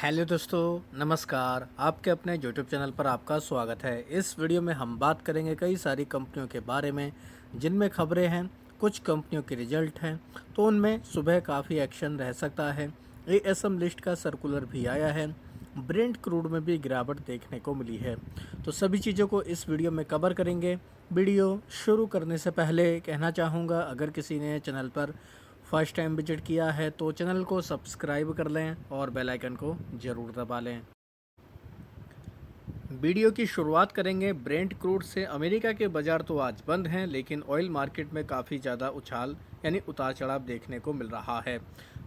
Hello दोस्तों, नमस्कार। आपके अपने यूट्यूब चैनल पर आपका स्वागत है। इस वीडियो में हम बात करेंगे कई सारी कंपनियों के बारे में जिनमें खबरें हैं, कुछ कंपनियों के रिजल्ट हैं, तो उनमें सुबह काफ़ी एक्शन रह सकता है। एएसएम लिस्ट का सर्कुलर भी आया है। ब्रेंट क्रूड में भी गिरावट देखने को मिली है। तो सभी चीज़ों को इस वीडियो में कवर करेंगे। वीडियो शुरू करने से पहले कहना चाहूँगा, अगर किसी ने चैनल पर फर्स्ट टाइम विजिट किया है तो चैनल को सब्सक्राइब कर लें और बेल आइकन को ज़रूर दबा लें। वीडियो की शुरुआत करेंगे ब्रेंट क्रूड से। अमेरिका के बाज़ार तो आज बंद हैं, लेकिन ऑयल मार्केट में काफ़ी ज़्यादा उछाल यानी उतार चढ़ाव देखने को मिल रहा है।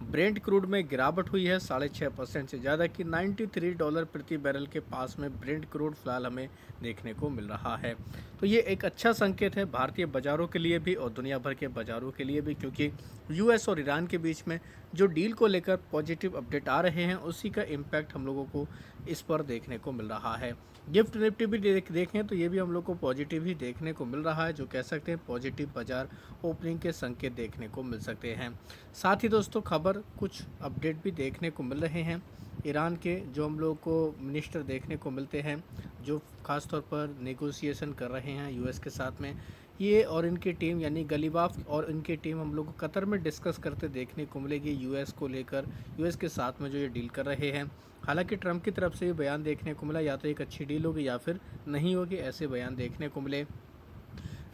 ब्रेंट क्रूड में गिरावट हुई है 6.5% से ज़्यादा की $93 प्रति बैरल के पास में ब्रेंट क्रूड फिलहाल हमें देखने को मिल रहा है। तो ये एक अच्छा संकेत है भारतीय बाज़ारों के लिए भी और दुनिया भर के बाज़ारों के लिए भी, क्योंकि यूएस और ईरान के बीच में जो डील को लेकर पॉजिटिव अपडेट आ रहे हैं उसी का इम्पैक्ट हम लोगों को इस पर देखने को मिल रहा है। गिफ्ट निफ्टी भी देखें तो ये भी हम लोग को पॉजिटिव ही देखने को मिल रहा है, जो कह सकते हैं पॉजिटिव बाजार ओपनिंग के संकेत देखने को मिल सकते हैं। साथ ही दोस्तों खबर कुछ अपडेट भी देखने को मिल रहे हैं। ईरान के जो हम लोग को मिनिस्टर देखने को मिलते हैं, जो ख़ास तौर पर नेगोशिएशन कर रहे हैं यूएस के साथ में, ये और इनकी टीम यानी गलीबाफ और इनकी टीम हम लोग को कतर में डिस्कस करते देखने को मिलेगी यूएस को लेकर, यूएस के साथ में जो ये डील कर रहे हैं। हालांकि ट्रंप की तरफ से ये बयान देखने को मिला, या तो एक अच्छी डील होगी या फिर नहीं होगी, ऐसे बयान देखने को मिले।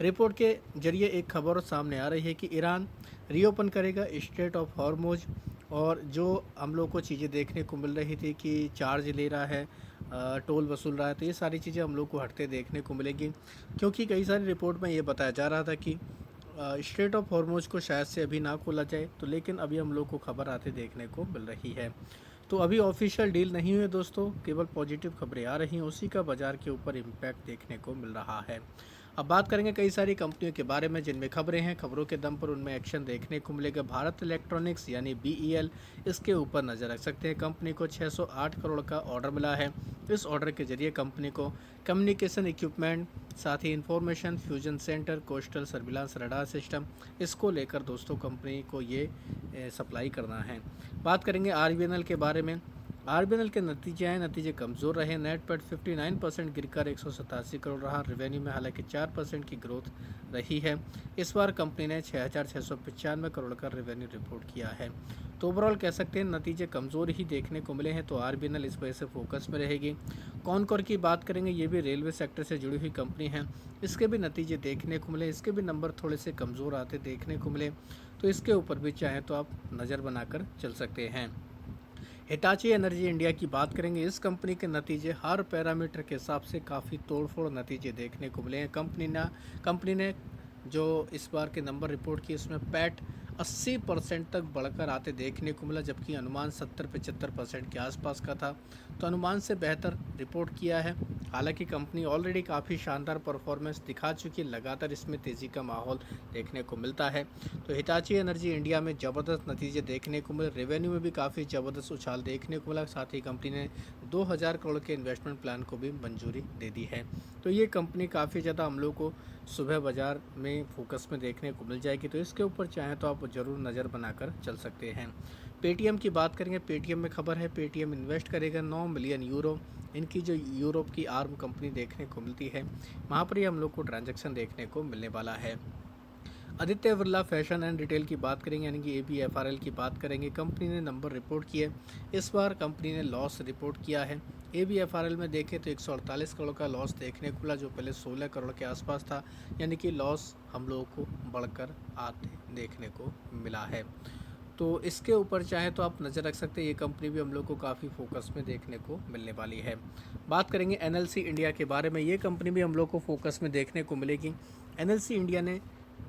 रिपोर्ट के जरिए एक खबर सामने आ रही है कि ईरान रीओपन करेगा स्ट्रेट ऑफ हॉर्मुज, और जो हम लोग को चीज़ें देखने को मिल रही थी कि चार्ज ले रहा है, टोल वसूल रहा है, तो ये सारी चीज़ें हम लोग को हटते देखने को मिलेगी। क्योंकि कई सारी रिपोर्ट में ये बताया जा रहा था कि स्ट्रेट ऑफ हॉर्मुज को शायद से अभी ना खोला जाए, तो लेकिन अभी हम लोग को खबर आते देखने को मिल रही है। तो अभी ऑफिशियल डील नहीं हुई दोस्तों, केवल पॉजिटिव खबरें आ रही हैं, उसी का बाज़ार के ऊपर इम्पैक्ट देखने को मिल रहा है। अब बात करेंगे कई सारी कंपनियों के बारे में जिनमें खबरें हैं, खबरों के दम पर उनमें एक्शन देखने को मिलेगा। भारत इलेक्ट्रॉनिक्स यानी बीईएल, इसके ऊपर नज़र रख सकते हैं। कंपनी को 608 करोड़ का ऑर्डर मिला है। इस ऑर्डर के जरिए कंपनी को कम्युनिकेशन इक्विपमेंट, साथ ही information fusion centre, coastal surveillance radar system, इसको लेकर दोस्तों कंपनी को ये सप्लाई करना है। बात करेंगे आरबीएनएल के बारे में। आरबीएनएल के नतीजे हैं, नतीजे कमज़ोर रहे। नेट प्रॉफिट 59% गिरकर 187 करोड़ रहा। रेवेन्यू में हालांकि 4% की ग्रोथ रही है। इस बार कंपनी ने 6,695 करोड़ का रेवेन्यू रिपोर्ट किया है। तो ओवरऑल कह सकते हैं नतीजे कमज़ोर ही देखने को मिले हैं, तो आरबीएनएल इस वजह से फोकस में रहेगी। कॉनकोर की बात करेंगे, ये भी रेलवे सेक्टर से जुड़ी हुई कंपनी है। इसके भी नतीजे देखने को मिले, इसके भी नंबर थोड़े से कमज़ोर आते देखने को मिले, तो इसके ऊपर भी चाहें तो आप नज़र बनाकर चल सकते हैं। हिटाची एनर्जी इंडिया की बात करेंगे, इस कंपनी के नतीजे हर पैरामीटर के हिसाब से काफ़ी तोड़फोड़ नतीजे देखने को मिले हैं। कंपनी ने जो इस बार के नंबर रिपोर्ट किए उसमें पैट 80% तक बढ़कर आते देखने को मिला, जबकि अनुमान 70-75% के आसपास का था। तो अनुमान से बेहतर रिपोर्ट किया है। हालांकि कंपनी ऑलरेडी काफ़ी शानदार परफॉर्मेंस दिखा चुकी है, लगातार इसमें तेज़ी का माहौल देखने को मिलता है। तो हिटाची एनर्जी इंडिया में ज़बरदस्त नतीजे देखने को मिले, रेवेन्यू में भी काफ़ी ज़बरदस्त उछाल देखने को मिला। साथ ही कंपनी ने 2000 करोड़ के इन्वेस्टमेंट प्लान को भी मंजूरी दे दी है। तो ये कंपनी काफ़ी ज़्यादा हम लोग को सुबह बाज़ार में फोकस में देखने को मिल जाएगी, तो इसके ऊपर चाहें तो आप ज़रूर नज़र बनाकर चल सकते हैं। पेटीएम की बात करेंगे, पेटीएम में खबर है पेटीएम इन्वेस्ट करेगा 9 मिलियन यूरो। इनकी जो यूरोप की आर्म कंपनी देखने को मिलती है, वहाँ पर ही हम लोग को ट्रांजैक्शन देखने को मिलने वाला है। Aditya Birla fashion and retail की बात करेंगे, यानी कि ABFRL की बात करेंगे। कंपनी ने नंबर रिपोर्ट किए, इस बार कंपनी ने लॉस रिपोर्ट किया है। ABFRL में देखें तो 148 करोड़ का लॉस देखने को मिला, जो पहले 16 करोड़ के आसपास था, यानी कि लॉस हम लोगों को बढ़कर आते देखने को मिला है। तो इसके ऊपर चाहे तो आप नज़र रख सकते हैं, ये कंपनी भी हम लोग को काफ़ी फोकस में देखने को मिलने वाली है। बात करेंगे NLC इंडिया के बारे में, ये कंपनी भी हम लोग को फोकस में देखने को मिलेगी। NLC इंडिया ने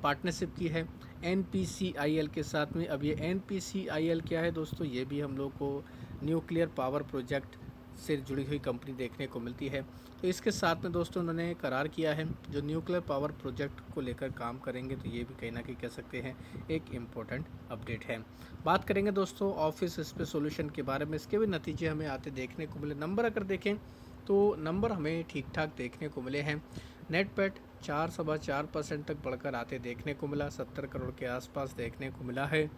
पार्टनरशिप की है NPCIL के साथ में। अब ये NPCIL क्या है दोस्तों, ये भी हम लोग को न्यूक्लियर पावर प्रोजेक्ट से जुड़ी हुई कंपनी देखने को मिलती है। तो इसके साथ में दोस्तों उन्होंने करार किया है जो न्यूक्लियर पावर प्रोजेक्ट को लेकर काम करेंगे, तो ये भी कहीं ना कहीं कह सकते हैं एक इम्पोर्टेंट अपडेट है। बात करेंगे दोस्तों ऑफिस स्पेस सॉल्यूशन के बारे में, इसके भी नतीजे हमें आते देखने को मिले। नंबर अगर देखें तो नंबर हमें ठीक ठाक देखने को मिले हैं। नेट पेट 4.25% तक बढ़कर आते देखने को मिला, 70 करोड़ के आसपास देखने को मिला है।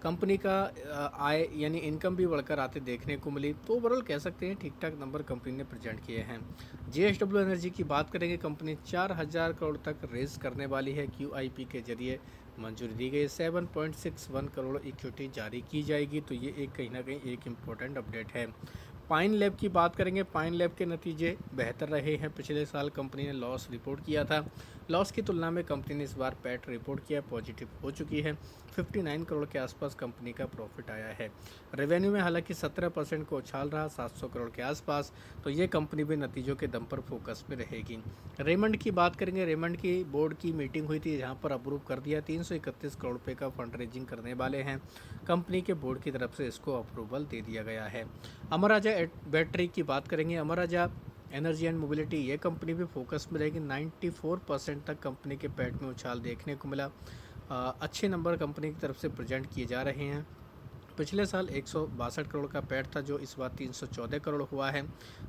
कंपनी का आय यानी इनकम भी बढ़कर आते देखने को मिली। तो ओवरऑल कह सकते हैं ठीक ठाक नंबर कंपनी ने प्रेजेंट किए हैं। जेएसडब्ल्यू एनर्जी की बात करेंगे, कंपनी 4000 करोड़ तक रेज करने वाली है। क्यूआईपी के जरिए मंजूरी दी गई, 7.61 करोड़ इक्विटी जारी की जाएगी। तो ये एक कहीं ना कहीं एक इम्पोर्टेंट अपडेट है। पाइन लैब की बात करेंगे, पाइन लैब के नतीजे बेहतर रहे हैं। पिछले साल कंपनी ने लॉस रिपोर्ट किया था, लॉस की तुलना में कंपनी ने इस बार पैट रिपोर्ट किया, पॉजिटिव हो चुकी है। 59 करोड़ के आसपास कंपनी का प्रॉफिट आया है। रेवेन्यू में हालांकि 17% को उछाल रहा, 700 करोड़ के आसपास। तो ये कंपनी भी नतीजों के दम पर फोकस में रहेगी। रेमंड की बात करेंगे, रेमंड की बोर्ड की मीटिंग हुई थी, जहाँ पर अप्रूव कर दिया 331 करोड़ रुपये का फंड रेजिंग करने वाले हैं। कंपनी के बोर्ड की तरफ से इसको अप्रूवल दे दिया गया है। अमर राजा बैटरी की बात करेंगे, अमर राजा एनर्जी एंड मोबिलिटी, ये कंपनी भी फोकस में रहेगी। 94% तक कंपनी के पैट में उछाल देखने को मिला। अच्छे नंबर कंपनी की तरफ से प्रेजेंट किए जा रहे हैं। पिछले साल 162 करोड़ का पैट था, जो इस बार 314 करोड़ हुआ है।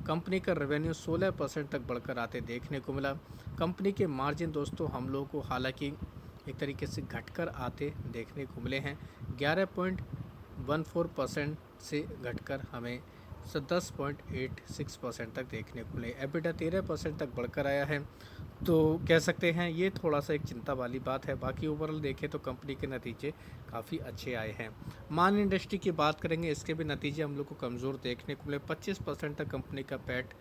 कंपनी का रेवेन्यू 16% तक बढ़कर आते देखने को मिला। कंपनी के मार्जिन दोस्तों हम लोगों को हालांकि एक तरीके से घटकर आते देखने को मिले हैं। 11.14% से घटकर हमें 10.86% तक देखने को मिले। एबिटा 13% तक बढ़कर आया है। तो कह सकते हैं ये थोड़ा सा एक चिंता वाली बात है। बाकी ओवरऑल देखें तो कंपनी के नतीजे काफ़ी अच्छे आए हैं। मान इंडस्ट्री की बात करेंगे, इसके भी नतीजे हम लोग को कमज़ोर देखने को मिले। 25% तक कंपनी का पैट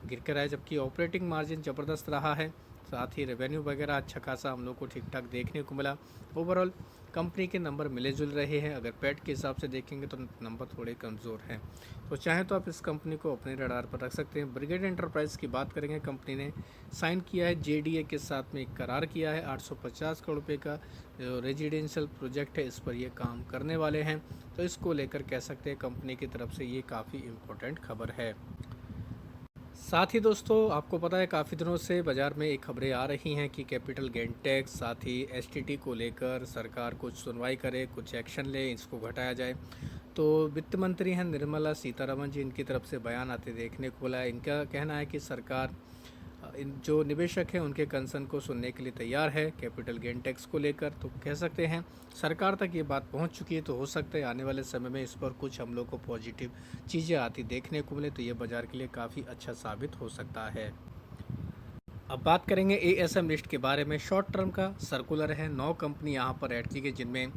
गिर कर आया, जबकि ऑपरेटिंग मार्जिन ज़बरदस्त रहा है। साथ ही रेवेन्यू वगैरह अच्छा खासा हम लोग को ठीक ठाक देखने को मिला। ओवरऑल कंपनी के नंबर मिले जुल रहे हैं। अगर पैट के हिसाब से देखेंगे तो नंबर थोड़े कमज़ोर हैं। तो चाहे तो आप इस कंपनी को अपने रडार पर रख सकते हैं। ब्रिगेड एंटरप्राइज की बात करेंगे, कंपनी ने साइन किया है जेडीए के साथ में एक करार किया है। 850 करोड़ रुपये का जो रेजिडेंशियल प्रोजेक्ट है, इस पर ये काम करने वाले हैं। तो इसको लेकर कह सकते हैं कंपनी की तरफ से ये काफ़ी इम्पोर्टेंट खबर है। साथ ही दोस्तों आपको पता है काफ़ी दिनों से बाज़ार में एक खबरें आ रही हैं कि कैपिटल गेन टैक्स, साथ ही एसटीटी को लेकर सरकार कुछ सुनवाई करे, कुछ एक्शन ले, इसको घटाया जाए। तो वित्त मंत्री हैं निर्मला सीतारमण जी, इनकी तरफ से बयान आते देखने को मिला है। इनका कहना है कि सरकार इन जो निवेशक हैं उनके कंसर्न को सुनने के लिए तैयार है कैपिटल गेन टैक्स को लेकर। तो कह सकते हैं सरकार तक ये बात पहुंच चुकी है। तो हो सकता है आने वाले समय में इस पर कुछ हम लोग को पॉजिटिव चीज़ें आती देखने को मिले, तो ये बाज़ार के लिए काफ़ी अच्छा साबित हो सकता है। अब बात करेंगे एएसएम लिस्ट के बारे में। शॉर्ट टर्म का सर्कुलर है, 9 कंपनी यहाँ पर ऐड की गई, जिनमें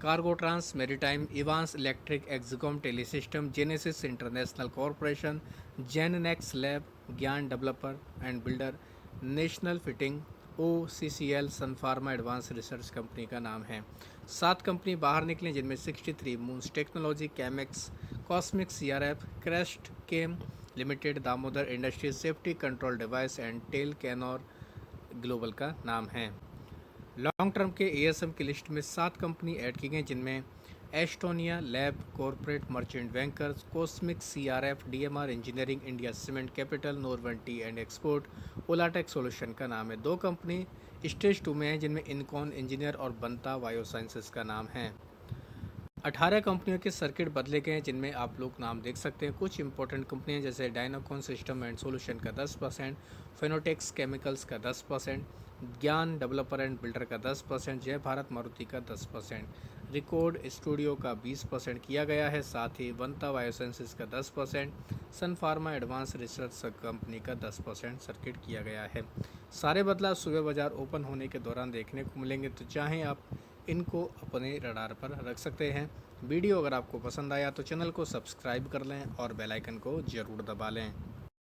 cargo trans maritime, Evans electric, Excom telesystem, Genesis international corporation, Gennex lab, Gyan developer and builder, national fitting, OCCL, Sun Pharma advance research company का नाम है। 7 कंपनी बाहर निकली, जिनमें 63 moons technology, Camex, cosmic, CRF, crest chem limited, Damodar industries, safety control device and टेल कैनोर global का नाम है। लॉन्ग टर्म के एएसएम की लिस्ट में 7 कंपनी ऐड की गई, जिनमें Estonia lab, corporate merchant bankers, cosmic, CRF, DMR engineering, India cement capital, Norben tea and export, Olatech solution का नाम है। 2 कंपनी स्टेज 2 में है, जिनमें इनकॉन इंजीनियर और बनता बायोसाइंसेस का नाम है। 18 कंपनियों के सर्किट बदले गए हैं, जिनमें आप लोग नाम देख सकते हैं। कुछ इंपॉर्टेंट कंपनियां जैसे डायनाकॉन सिस्टम एंड सॉल्यूशन का 10%, फेनोटेक्स केमिकल्स का 10%, ज्ञान डेवलपर एंड बिल्डर का 10%, जय भारत मारुति का 10%, रिकॉर्ड स्टूडियो का 20% किया गया है। साथ ही वंता बायोसाइंसेस का 10%, सन फार्मा एडवांस रिसर्च कंपनी का 10% सर्किट किया गया है। सारे बदलाव सुबह बाजार ओपन होने के दौरान देखने को मिलेंगे। तो चाहें आप इनको अपने रडार पर रख सकते हैं। वीडियो अगर आपको पसंद आया तो चैनल को सब्सक्राइब कर लें और बेल आइकन को ज़रूर दबा लें।